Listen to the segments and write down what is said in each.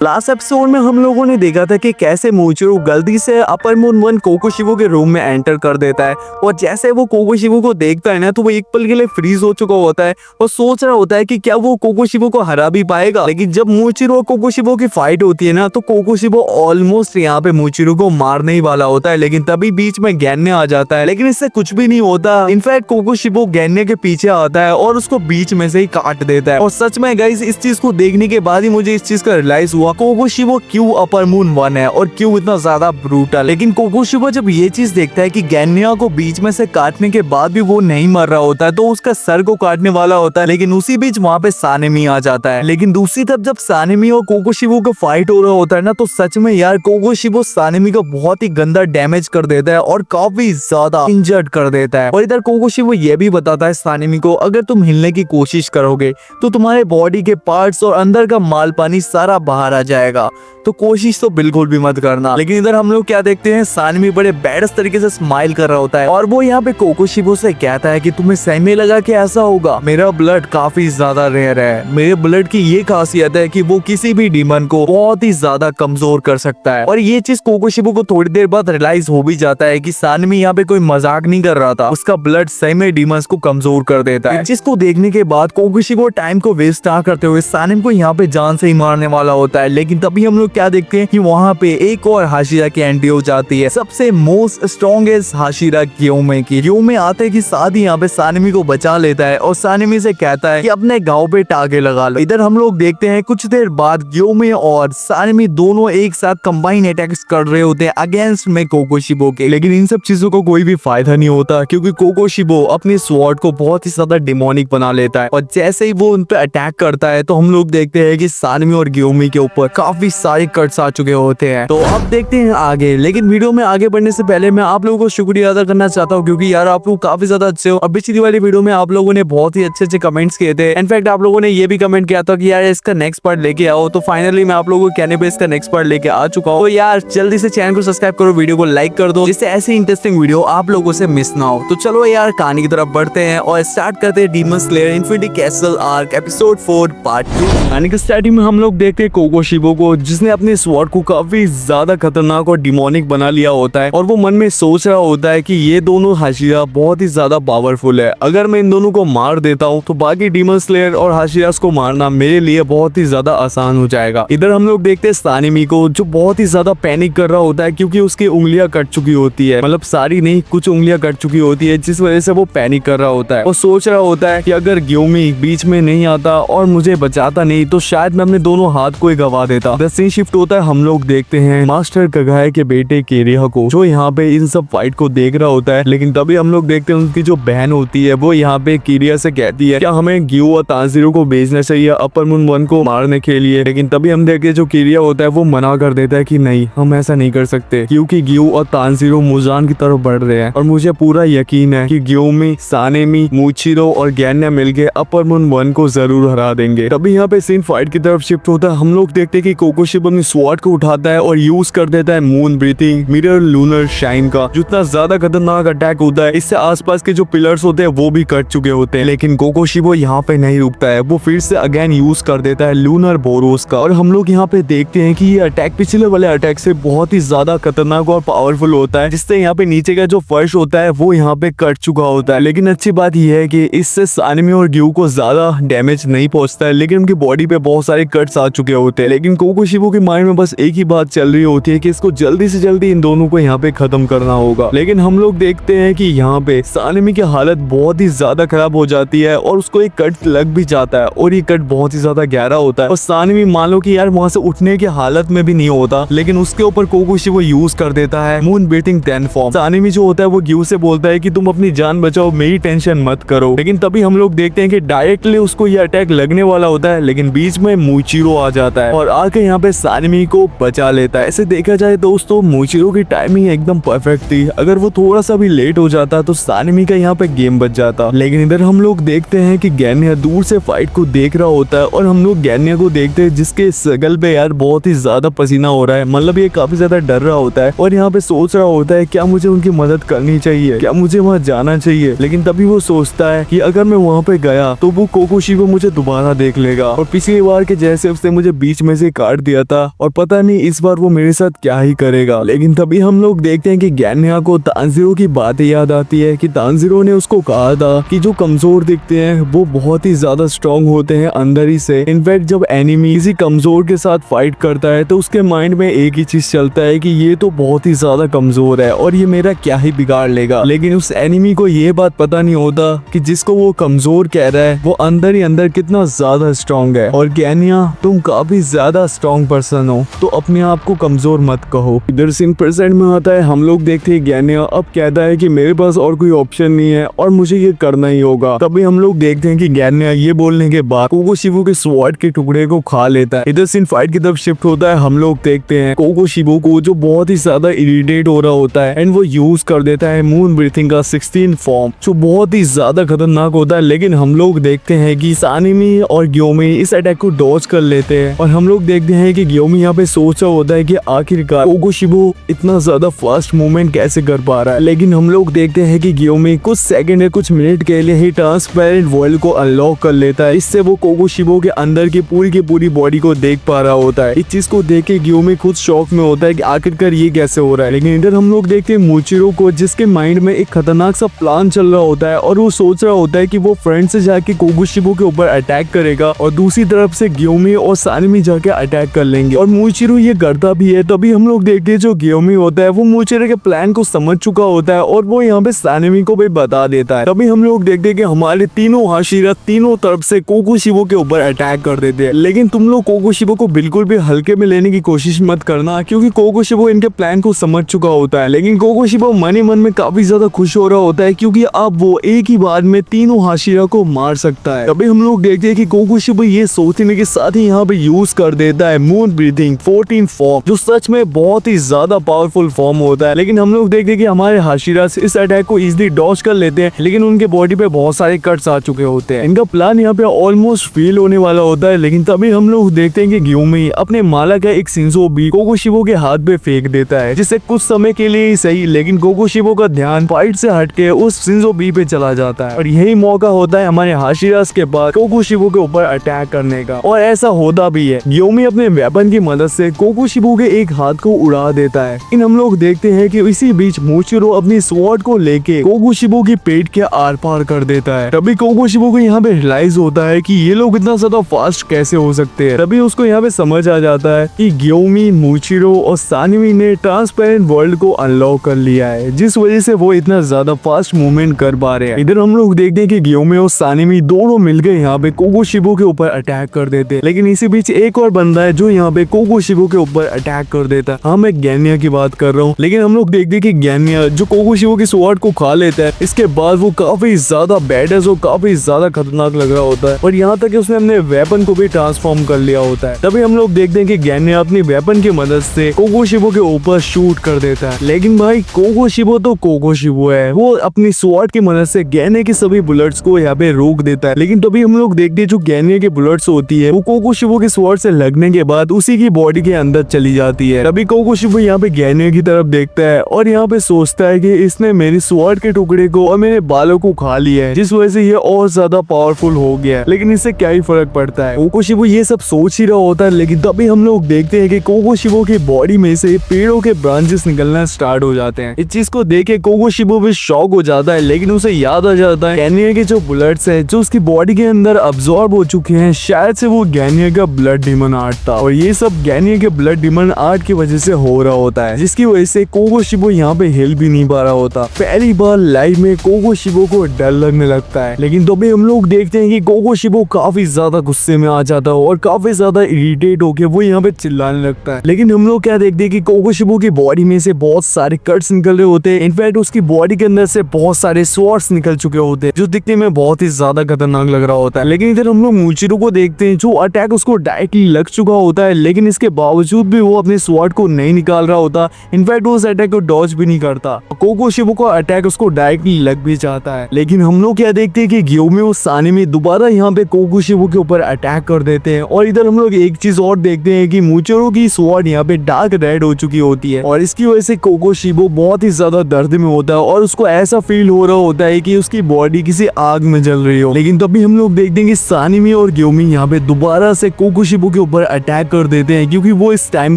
Last episode में हम लोगों ने देखा था कि कैसे मोइचिरो गलती से अपर मून वन कोकोशिबो के रूम में एंटर कर देता है और जैसे वो कोकोशिबो को देखता है ना तो वो एक पल के लिए फ्रीज हो चुका होता है और सोच रहा होता है कि क्या वो कोकोशिबो को हरा भी पाएगा। लेकिन जब मोइचिरो और कोकोशिबो की फाइट होती है ना तो कोकोशिबो ऑलमोस्ट यहाँ पे मोइचिरो को मारने ही वाला होता है, लेकिन तभी बीच में गैन्ने आ जाता है। लेकिन इससे कुछ भी नहीं होता। इनफैक्ट कोकोशिबो गैन्ने के पीछे आता है और उसको बीच में से ही काट देता है। और सच में गाइस इस चीज को देखने के बाद ही मुझे इस चीज का रियलाइज हुआ कोकोशिबो क्यों अपर मून वन है और क्यों इतना ज्यादा ब्रूटल। लेकिन कोकोशिबो जब ये चीज देखता है कि गैन्या को बीच में से काटने के बाद भी वो नहीं मर रहा होता है तो उसका सर को काटने वाला होता है। लेकिन उसी बीच वहाँ पे सानेमी आ जाता है। लेकिन दूसरी तरफ जब सानेमी और कोकोशिबो का फाइट हो रहा होता है ना तो सच में यार कोकोशिबो सानेमी को बहुत ही गंदा डैमेज कर देता है और काफी ज्यादा इंजर्ड कर देता है। और इधर कोकोशिबो ये भी बताता है सानेमी को अगर तुम हिलने की कोशिश करोगे तो तुम्हारे बॉडी के पार्ट्स और अंदर का माल पानी सारा बाहर आ जाएगा, तो कोशिश तो बिल्कुल भी मत करना। लेकिन इधर हम लोग क्या देखते हैं सानेमी बड़े बैडस तरीके से स्माइल कर रहा होता है और वो यहाँ पे कोकोशिबो से कहता है कि तुम्हें सही में लगा कि ऐसा होगा, मेरा ब्लड काफी ज्यादा रेयर है। मेरे ब्लड की ये खासियत है कि वो किसी भी डीमन को बहुत ही ज्यादा कमजोर कर सकता है। और ये चीज कोकोशिबो को थोड़ी देर बाद रियलाइज हो भी जाता है कि सानेमी यहाँ पे कोई मजाक नहीं कर रहा था, उसका ब्लड सही में डीमंस को कमजोर कर देता है। जिसको देखने के बाद कोकोशिबो टाइम को वेस्ट ना करते हुए सानेमी को यहाँ पे जान से ही मारने वाला होता है। लेकिन तभी हम लोग क्या देखते हैं कि वहाँ पे एक और हाशिरा की एंट्री हो जाती है, सबसे मोस्ट स्ट्रॉन्गेस्ट हाशिरा ग्योमे की। ग्योमे आते की साथ ही यहाँ पे सानेमी को बचा लेता है और सानेमी से कहता है कि अपने गाँव पे टागे लगा लो। इधर हम लोग देखते हैं कुछ देर बाद ग्योमे और सानेमी दोनों एक साथ कंबाइन अटैक्स कर रहे होते हैं अगेंस्ट में कोकोशिबो के। लेकिन इन सब चीजों को कोई भी फायदा नहीं होता क्योंकि कोकोशिबो अपने स्वॉर्ड को बहुत ही ज्यादा डिमोनिक बना लेता है और जैसे ही वो उन पे अटैक करता है तो हम लोग देखते हैं कि सानेमी और ग्योमे के ऊपर काफी सारे कट्स आ चुके होते हैं। तो अब देखते हैं आगे। लेकिन वीडियो में आगे बढ़ने से पहले मैं आप लोगों को शुक्रिया अदा करना चाहता हूँ क्योंकि यार आप लोग काफी ज्यादा अच्छे हो। और पिछली वाली वीडियो में आप लोगों ने बहुत ही अच्छे कमेंट्स किए थे। इनफैक्ट आप लोगों ने ये भी कमेंट किया था कि यार इसका नेक्स्ट पार्ट लेके आओ, तो फाइनली मैं आप लोगों को कहने पे इसका नेक्स्ट पार्ट लेके आ चुका हूँ। तो यार जल्दी से चैनल को सब्सक्राइब करो, वीडियो को लाइक कर दो जिससे ऐसी इंटरेस्टिंग वीडियो आप लोगों से मिस ना हो। तो चलो यार कहानी की तरफ बढ़ते हैं और स्टार्ट करते हैं demon slayer infinity castle arc episode 4 part 2। कहानी के स्टार्टिंग में हम लोग देखते हैं कोकोशिबो को जिसने अपने स्वॉर्ड को काफी ज्यादा खतरनाक और डिमोनिक बना लिया होता है और वो मन में सोच रहा होता है कि ये दोनों हाशिरा बहुत ही ज्यादा पावरफुल है। अगर मैं इन दोनों को मार देता हूँ तो बाकी डीमन स्लेयर और हाशिरास को मारना मेरे लिए बहुत ही ज्यादा आसान हो जाएगा। इधर हम लोग देखते हैं सानेमी को जो बहुत ही ज्यादा पैनिक कर रहा होता है क्योंकि उसकी उंगलियां कट चुकी होती है, मतलब सारी नहीं कुछ उंगलियां कट चुकी होती है जिस वजह से वो पैनिक कर रहा होता है। वो सोच रहा होता है कि अगर ग्योमी बीच में नहीं आता और मुझे बचाता नहीं तो शायद मैं अपने दोनों हाथ को ही गवा देता। द सीन शिफ्ट होता है, हम लोग देखते हैं मास्टर कगाए के बेटे केरिया को जो यहाँ पे इन सब फाइट को देख रहा होता है। लेकिन तभी हम लोग देखते हैं उनकी जो बहन होती है वो यहाँ पे केरिया से कहती है क्या हमें ग्यू और तांजीरो को भेजना चाहिए अपर मून वन को मारने के लिए। लेकिन तभी हम देखते हैं जो केरिया होता है वो मना कर देता है कि नहीं हम ऐसा नहीं कर सकते क्योंकि ग्यू और तांजीरो मुजान की तरफ बढ़ रहे हैं और मुझे पूरा यकीन है कि ग्योमी, सानेमी, मोइचिरो और गैन्या मिलके अपर मून वन को जरूर हरा देंगे। तभी यहाँ पे सीन फाइट की तरफ शिफ्ट होता है। हम लोग देखते हैं कि कोकोशिबो अपनी स्वॉर्ड को उठाता है और यूज कर देता है moon breathing mirror lunar shine का। जितना ज्यादा खतरनाक अटैक होता है इससे आसपास के जो पिलर्स होते हैं वो भी कट चुके होते हैं। लेकिन कोकोशिबो यहाँ पे नहीं रुकता है, वो फिर से अगेन यूज कर देता है लूनर बोरोस का। और हम लोग यहाँ पे देखते हैं कि ये अटैक पिछले वाले अटैक से बहुत ही ज्यादा खतरनाक और पावरफुल होता है जिससे यहाँ पे नीचे का जो फर्श होता है वो यहाँ पे कट चुका होता है। लेकिन अच्छी बात यह है कि इससे सानेमी और ग्यू को ज्यादा डैमेज नहीं पहुंचता है लेकिन उनकी बॉडी पे बहुत सारे कट्स आ चुके होते हैं। लेकिन कोकोशिबो के माइंड में बस एक ही बात चल रही होती है कि इसको जल्दी से जल्दी इन दोनों को यहाँ पे खत्म करना होगा। लेकिन हम लोग देखते हैं कि यहाँ पे सानेमी की हालत बहुत ही ज्यादा खराब हो जाती है और उसको एक कट लग भी जाता है और ये कट बहुत ही ज्यादा गहरा होता है और सानेमी मान लो कि यार वहां से उठने की हालत में भी नहीं होता। लेकिन उसके ऊपर कोकोशिबो यूज कर देता है मून ब्रीथिंग 10 फॉर्म। सानेमी जो होता है वो ग्यू से बोलता है कि तुम अपनी जान बचाओ, मेरी टेंशन मत करो। लेकिन तभी हम लोग देखते हैं कि डायरेक्टली उसको ये अटैक लगने वाला होता है लेकिन बीच में मोइचिरो आ जाता है और आके यहाँ पे सानेमी को बचा लेता है। ऐसे देखा जाए दोस्तों मोइचिरो की टाइमिंग एकदम परफेक्ट थी, अगर वो थोड़ा सा भी लेट हो जाता तो सानेमी का यहाँ पे गेम बच जाता। लेकिन इधर हम लोग देखते हैं कि गैन्या दूर से फाइट को देख रहा होता है और हम लोग गैन्या को देखते हैं जिसके सगल पे यार बहुत ही ज्यादा पसीना हो रहा है, मतलब ये काफी ज्यादा डर रहा होता है और यहाँ पे सोच रहा होता है क्या मुझे उनकी मदद करनी चाहिए, क्या मुझे वहाँ जाना चाहिए। लेकिन तभी वो सोचता है कि अगर मैं वहाँ पे गया तो वो कोकोशिबो मुझे दोबारा देख लेगा और पिछली बार के जैसे उसने मुझे बीच में से काट दिया था और पता नहीं इस बार वो मेरे साथ क्या ही करेगा। लेकिन तभी हम लोग देखते हैं कि गैन्या को तानजीरो की बातें याद आती है कि तानजीरो ने उसको कहा था कि जो कमजोर दिखते हैं वो बहुत ही ज्यादा स्ट्रांग होते हैं अंदर ही से। इनफैक्ट जब एनिमी किसी कमजोर के साथ फाइट करता है तो उसके माइंड में एक ही चीज चलता है कि ये तो बहुत ही ज्यादा कमजोर है और ये मेरा क्या ही बिगाड़ लेगा। लेकिन उस एनिमी को ये बात पता नहीं होता कि जिसको वो कमजोर कह रहा है वो अंदर ही अंदर कितना ज्यादा स्ट्रांग है। और गैन्या तुम काफी ज्यादा स्ट्रांग पर्सन हो तो अपने आप को कमजोर मत कहो। इधर सीन प्रेजेंट में आता है, हम लोग देखते हैं गैन्या अब कहता है कि मेरे पास और कोई ऑप्शन नहीं है और मुझे ये करना ही होगा। तभी हम लोग देखते हैं कि गैन्या ये बोलने के बाद कोकोशिबो के स्वॉर्ड के टुकड़े को खा लेता है। इधर सीन फाइट की तरफ शिफ्ट होता है, हम लोग देखते हैं कोकोशिबो को जो बहुत ही ज्यादा इरिटेट हो रहा होता है एंड वो यूज कर देता है मून ब्रीथिंग का 16 फॉर्म जो बहुत ही ज्यादा खतरनाक होता है। लेकिन हम लोग देखते हैं कि सानिमी और ग्योमी इस अटैक को डॉज कर लेते हैं और हम लोग देखते हैं कि ग्योमी यहाँ पे सोच रहा होता है कि आखिरकार कोकोशिबो इतना ज्यादा फास्ट मूवमेंट कैसे कर पा रहा है। लेकिन हम लोग देखते हैं कि ग्योमी कुछ सेकंड या कुछ मिनट के लिए ही ट्रांसपेरेंट वर्ल्ड को अनलॉक कर लेता है। इससे वो कोकोशिबो के अंदर की पूरी बॉडी को देख पा रहा होता है। इस चीज को देख के ग्योमी खुद शॉक में होता है कि आखिरकार ये कैसे हो रहा है। लेकिन इधर हम लोग देखते हैं मूचिरो को जिसके माइंड में एक खतरनाक सा प्लान चल रहा होता है और वो सोच रहा होता है कि वो फ्रेंड से जाके कोकोशिबो के ऊपर अटैक करेगा और दूसरी तरफ से ग्योमी और सानिमी जाके अटैक कर लेंगे और मूचिरो ये करता भी है। तभी हम लोग देखते हैं जो ग्योमी होता है वो मूचिरो के प्लान को समझ चुका होता है और वो यहाँ पे सानिमी को भी बता देता है। तभी हम लोग देखते हैं कि हमारे तीनों हाशिरा तीनों तरफ से कोकोशिबो के ऊपर अटैक कर देते हैं। लेकिन तुम लोग कोकोशिबो को बिल्कुल भी हल्के में लेने की कोशिश मत करना क्योंकि कोकोशिबो इनके प्लान को समझ चुका होता है। लेकिन कोकोशिबो मन ही मन में काफी ज्यादा खुश हो रहा होता है क्योंकि अब वो एक ही बार में तीनों हाशिरा को मार सकता है। तभी हम लोग देखते हैं कि कोकोशिबो ये सोचने के साथ ही यहाँ पे यूज कर देता है मून ब्रीथिंग 14 फॉर्म जो सच में बहुत ही ज्यादा पावरफुल फॉर्म होता है। लेकिन हम लोग देखते हैं कि हमारे हाशिरा इस अटैक को इजिली डॉज कर लेते हैं लेकिन उनके बॉडी पे बहुत सारे कट्स आ चुके होते हैं। इनका प्लान यहाँ पे ऑलमोस्ट फेल होने वाला होता है। लेकिन तभी हम लोग देखते हैं कि ग्योमी अपने माला का एक शिंजोबी कोकोशिबो के हाथ पे फेंक देता है जिससे कुछ समय के लिए ही सही लेकिन कोकोशिबो का ध्यान फाइट से हटके उस शिंजोबी पे चला जाता है और यही मौका होता है हमारे हाशिरास के बाद कोकोशिबो के ऊपर अटैक करने का। और ऐसा होता भी है, ग्योमी अपने वेपन की मदद से कोकोशिबो के एक हाथ को उड़ा देता है। इन हम लोग देखते हैं कि इसी बीच मूचिरो अपनी स्वॉर्ड को लेके कोकोशिबो की पेट के आर पार कर देता है। तभी कोकोशिबो को यहाँ पे रियलाइज होता है कि ये लोग इतना ज्यादा फास्ट कैसे हो सकते हैं। तभी उसको यहाँ पे समझ आ जाता है कि ग्योमी, मूचिरो और सानिमी ने ट्रांसपेरेंट वर्ल्ड को अनलॉक कर लिया है जिस वजह से वो इतना ज्यादा फास्ट मूवमेंट कर पा रहे हैं। इधर हम लोग देखते हैं कि ग्योमी और सानिमी दोनों मिलकर यहाँ पे कोकोशिबो के ऊपर अटैक कर देते हैं। लेकिन इसी बीच एक और बंदा है जो यहाँ पे कोकोशिबो के ऊपर अटैक कर देता है। हाँ, मैं गैन्या की बात कर रहा हूँ। लेकिन हम लोग देखते हैं कि गैन्या जो कोकोशिबो की स्वॉर्ड को खा लेता है इसके बाद वो काफी ज्यादा बैडनेस और काफी ज्यादा खतरनाक लग रहा होता है और यहाँ तक कि उसने अपने वेपन को भी ट्रांसफॉर्म कर लिया होता है। तभी हम लोग देखते हैं कि गैन्या अपनी वेपन की मदद से कोकोशिबो के ऊपर शूट कर देता है। लेकिन भाई कोकोशिबो तो कोकोशिबो है, वो अपनी स्वॉर्ड की मदद से गैन्या की सभी बुलेट्स को यहाँ पे रोक देता है। लेकिन तभी हम लोग देखते हैं जो गैन्या की बुलेट्स होती है वो कोकोशिबो के स्वॉर्ड से लगने के बाद उसी की बॉडी के अंदर चली जाती है। तभी कोकोशिबो यहाँ पे गैन्या की तरफ देखता है और यहाँ पे सोचता है कि इसने मेरी स्वॉर्ड के टुकड़े को और मेरे बालों को खा लिया है जिस वजह से ये और ज्यादा पावरफुल हो गया है। लेकिन इससे क्या ही फर्क पड़ता है, कोकोशिबो ये सब सोच ही रहा होता है। लेकिन तभी हम लोग देखते हैं कि कोकोशिबो की बॉडी में से पेड़ों के ब्रांचेस निकलना स्टार्ट हो जाते हैं। इस चीज को देख के कोकोशिबो भी शॉक हो जाता है। लेकिन उसे याद आ जाता है गैन्या के जो बुलेट्स है जो उसकी बॉडी के अंदर अब्सॉर्ब हो चुके हैं, शायद से वो गैन्या का ब्लड डिमन आर्ट था और ये सब गैन्या के ब्लड डिमन आर्ट की वजह से हो रहा होता है जिसकी वजह से कोकोशिबो यहाँ पे हिल भी नहीं पा रहा होता। पहली बार लाइफ में कोकोशिबो को डर लगने लगता है। लेकिन तभी हम लोग देखते हैं कि कोकोशिबो काफी ज्यादा गुस्से में आ जाता है और काफी ज्यादा इरिटेट होकर वो यहाँ पे चिल्लाने लगता है। लेकिन हम लोग क्या देखते हैं कि कोकोशिबो की बॉडी में से बहुत सारे कट्स निकल रहे होते हैं। इनफैक्ट उसकी बॉडी के अंदर से बहुत सारे स्वॉर्ड्स निकल चुके होते हैं जो दिखने में बहुत ही ज्यादा खतरनाक लग रहा होता है। लेकिन इधर हम लोग मूचिरो को देखते हैं जो अटैक उसको डायरेक्टली लग चुका होता है लेकिन इसके बावजूद भी वो अपने स्वॉर्ड को नहीं निकाल रहा होता। इनफैक्ट वो उस अटैक को डॉज भी नहीं करता। कोकोशिबो का अटैक उसको डायरेक्टली लग भी जाता है। लेकिन हम लोग क्या देखते हैं कि ग्योमी और सानिमी दोबारा यहाँ पे कोकोशिबो के ऊपर अटैक कर देते हैं। और इधर हम लोग एक चीज और देखते हैं कि मूचिरो की स्वॉर्ड यहाँ पे डार्क रेड हो चुकी होती है और इसकी वजह से कोकोशिबो बहुत ही ज्यादा दर्द में होता है और उसको ऐसा फील हो रहा होता है कि उसकी बॉडी किसी आग में जल रही हो। लेकिन तभी हम लोग देखते हैं कि सानिमी और ग्योमी यहाँ पे दोबारा से कोकोशिबो के ऊपर अटैक कर कर देते हैं क्योंकि वो इस टाइम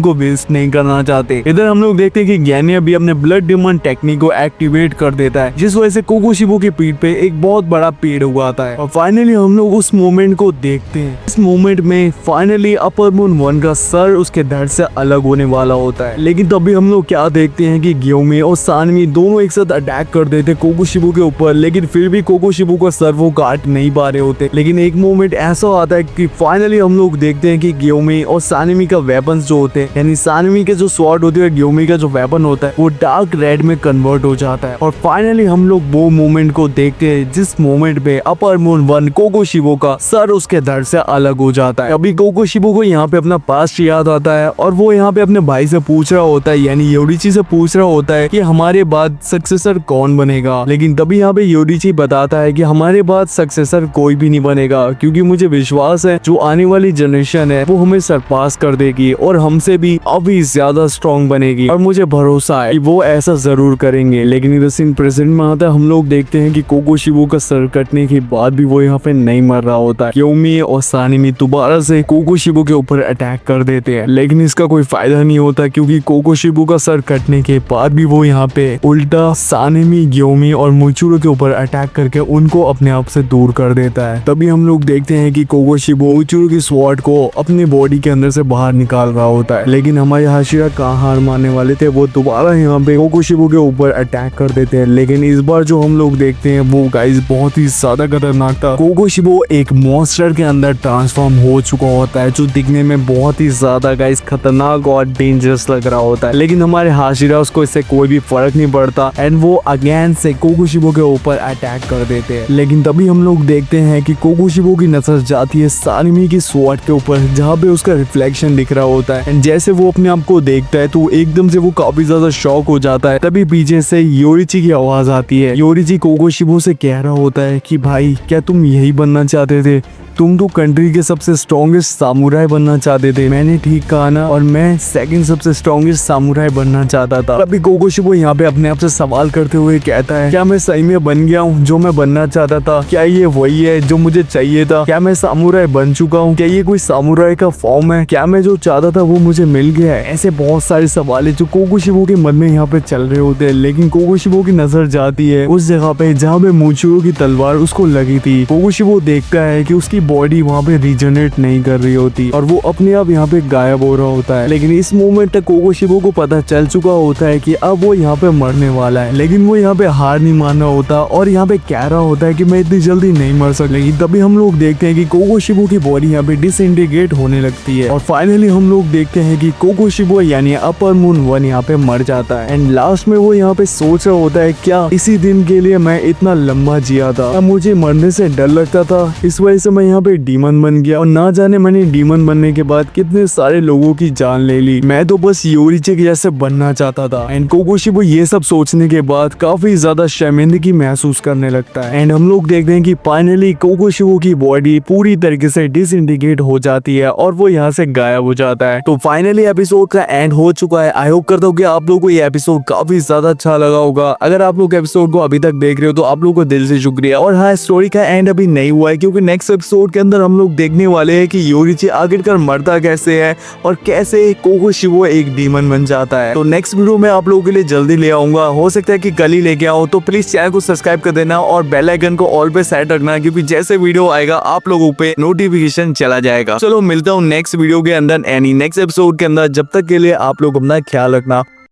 को वेस्ट नहीं करना चाहते। इधर हम लोग देखते हैं कि ज्ञानी अभी अपने ब्लड डिमांड टेक्निक को एक्टिवेट कर देता है, जिस वजह से कोकोशिबो की पीठ पे एक बहुत बड़ा पेड़ उगाता है। और फाइनली हम लोग उस मोमेंट को देखते हैं। इस मोमेंट में फाइनली अपर मून 1 का सर उसके धड़ से अलग होने वाला होता है। लेकिन तभी हम लोग क्या देखते हैं कि ग्योमी और सानवी दोनों एक साथ अटैक कर देते कोकोशिबो के ऊपर, लेकिन फिर भी कोकोशिबो का सर वो काट नहीं पा रहे होते। लेकिन एक मोमेंट ऐसा आता है कि फाइनली हम लोग देखते हैं कि ग्योमी और सानवी का वेपन्स जो होते हैं, यानी सानवी के जो स्वॉर्ड होते हैं, ग्योमी का जो वेपन होता है वो डार्क रेड में कन्वर्ट हो जाता है। और फाइनली हम लोग वो मोमेंट को देखते हैं जिस मोमेंट पे अपर मून 1 कोकोशिबो का सर उसके धड़ से अलग हो जाता है। अभी कोकोशिबो को यहाँ पे अपना पास्ट याद आता है और वो यहाँ पे अपने भाई से पूछ रहा होता है, यानी योरिची से पूछ रहा होता है कि हमारे बाद सक्सेसर कौन बनेगा। लेकिन तभी यहाँ पे योरिची बताता है कि हमारे बाद सक्सेसर कोई भी नहीं बनेगा, क्योंकि मुझे विश्वास है जो आने वाली जनरेशन है वो हमें सरपास कर देगी और हमसे भी अभी ज्यादा स्ट्रॉन्ग बनेगी, और मुझे भरोसा है कि वो ऐसा जरूर करेंगे। लेकिन इधर सीन प्रेजेंट में आता है, हम लोग देखते हैं कि कोकोशिबो का सर कटने के बाद भी वो यहाँ पे नहीं मर रहा होता है। ग्योमी और सानवी दोबारा से कोकोशिबो के ऊपर अटैक कर देते हैं, लेकिन इसका कोई फायदा नहीं होता क्योंकि कोकोशिबो का सर कटने के बाद भी वो यहाँ पे उल्टा सानवी, ग्योमी और मुचुरो के ऊपर अटैक करके उनको अपने आप से दूर कर देता है। तभी हम लोग देखते हैं कि कोकोशिबो मुचुरो की स्वॉर्ड को अपने बॉडी के अंदर से बाहर निकाल रहा होता है, लेकिन हमारे हाशिरा कहाँ हार मानने वाले थे, वो दोबारा यहाँ पे कोकोशिबो के ऊपर अटैक कर देते हैं। लेकिन इस बार जो हम लोग देखते हैं वो गाइस बहुत ही ज्यादा खतरनाक था। कोकोशिबो एक मॉन्स्टर के अंदर ट्रांसफॉर्म हो चुका होता है, जो दिखने में बहुत ही ज्यादा गाइस खतरनाक और डेंजरस लग रहा होता है। लेकिन हमारे हाशिरा उसको इससे कोई भी फर्क नहीं पड़ता एंड वो अगेन से कोकोशिबो के ऊपर अटैक कर देते हैं। लेकिन तभी हम लोग देखते हैं कि कोकोशिबो की नजर जाती है सानवी की स्वॉर्ड के ऊपर, जहाँ पे उसका रिफ्लेक्शन दिख रहा होता है। एंड जैसे वो अपने आप को देखता है तो एकदम से वो काफी ज्यादा शॉक हो जाता है। तभी पीछे से योरिची की आवाज आती है। योरिची कोकोशिबो से कह रहा होता है कि भाई क्या तुम यही बनना चाहते थे? तुम तो कंट्री के सबसे स्ट्रॉन्गेस्ट सामुराई बनना चाहते थे। मैंने ठीक कहा ना? और मैं सेकंड सबसे स्ट्रॉन्गेस्ट सामुराई बनना चाहता था। अभी कोकोशिबो यहाँ पे अपने आप से सवाल करते हुए कहता है, क्या मैं सही में बन गया हूँ जो मैं बनना चाहता था? क्या ये वही है जो मुझे चाहिए था? क्या मैं सामुराई बन चुका हूँ? क्या ये कोई सामुराई का फॉर्म है? क्या मैं जो चाहता था वो मुझे मिल गया है? ऐसे बहुत सारे सवाल है जो कोकोशिबो के मन में यहाँ पे चल रहे होते हैं। लेकिन कोकोशिबो की नजर जाती है उस जगह पे जहाँ पे मुचुरो की तलवार उसको लगी थी। कोकोशिबो देखता है कि उसकी बॉडी वहाँ पे रीजनरेट नहीं कर रही होती और वो अपने आप यहाँ पे गायब हो रहा होता है। लेकिन इस मोमेंट तक कोकोशिबो को पता चल चुका होता है कि अब वो यहाँ पे मरने वाला है, लेकिन वो यहाँ पे हार नहीं मानना होता और यहाँ पे कह रहा होता है कि मैं इतनी जल्दी नहीं मर सकता। लेकिन तभी हम लोग देखते हैं कि कोकोशिबो की बॉडी यहाँ पे डिसइंटीग्रेट होने लगती है और फाइनली हम लोग देखते हैं कि कोकोशिबो यानी अपर मून 1 यहाँ पे मर जाता है। एंड लास्ट में वो यहाँ पे सोच रहा होता है, क्या इसी दिन के लिए मैं इतना लंबा जिया था? मुझे मरने से डर लगता था, इस वजह से मैं यहाँ पे डीमन बन गया और ना जाने मैंने डीमन बनने के बाद कितने सारे लोगों की जान ले ली। मैं तो बस योरिची के जैसे बनना चाहता था। एंड कोकोशिबो ये सब सोचने के बाद काफी ज्यादा शर्मिंदगी महसूस करने लगता है। एंड हम लोग देखते हैं कि फाइनली कोकोशिबो की बॉडी पूरी तरीके से डिसइंटीग्रेट हो जाती है और वो यहाँ से गायब हो जाता है। तो फाइनली एपिसोड का एंड हो चुका है। आई होप करता हूँ कि आप लोगों को ये एपिसोड काफी ज्यादा अच्छा लगा होगा। अगर आप लोग एपिसोड को अभी तक देख रहे हो तो आप लोगों को दिल से शुक्रिया। और हाँ, स्टोरी का एंड अभी नहीं हुआ है क्योंकि नेक्स्ट एपिसोड के अंदर हम लोग देखने वाले हैं कि योरिची आखिरकार मरता कैसे है और कैसे कोकोशिबो एक डीमन बन जाता है। तो नेक्स्ट वीडियो में आप लोगों के लिए जल्दी ले आऊंगा, हो सकता है कि कल ही लेके आओ। तो प्लीज चैनल को सब्सक्राइब कर देना और बेल आइकन को ऑल पे सेट रखना, क्योंकि जैसे वीडियो आएगा आप लोगों पे नोटिफिकेशन चला जाएगा। चलो मिलता हूँ नेक्स्ट वीडियो के अंदर, एनी नेक्स्ट एपिसोड के अंदर। जब तक के लिए आप लोग अपना ख्याल रखना।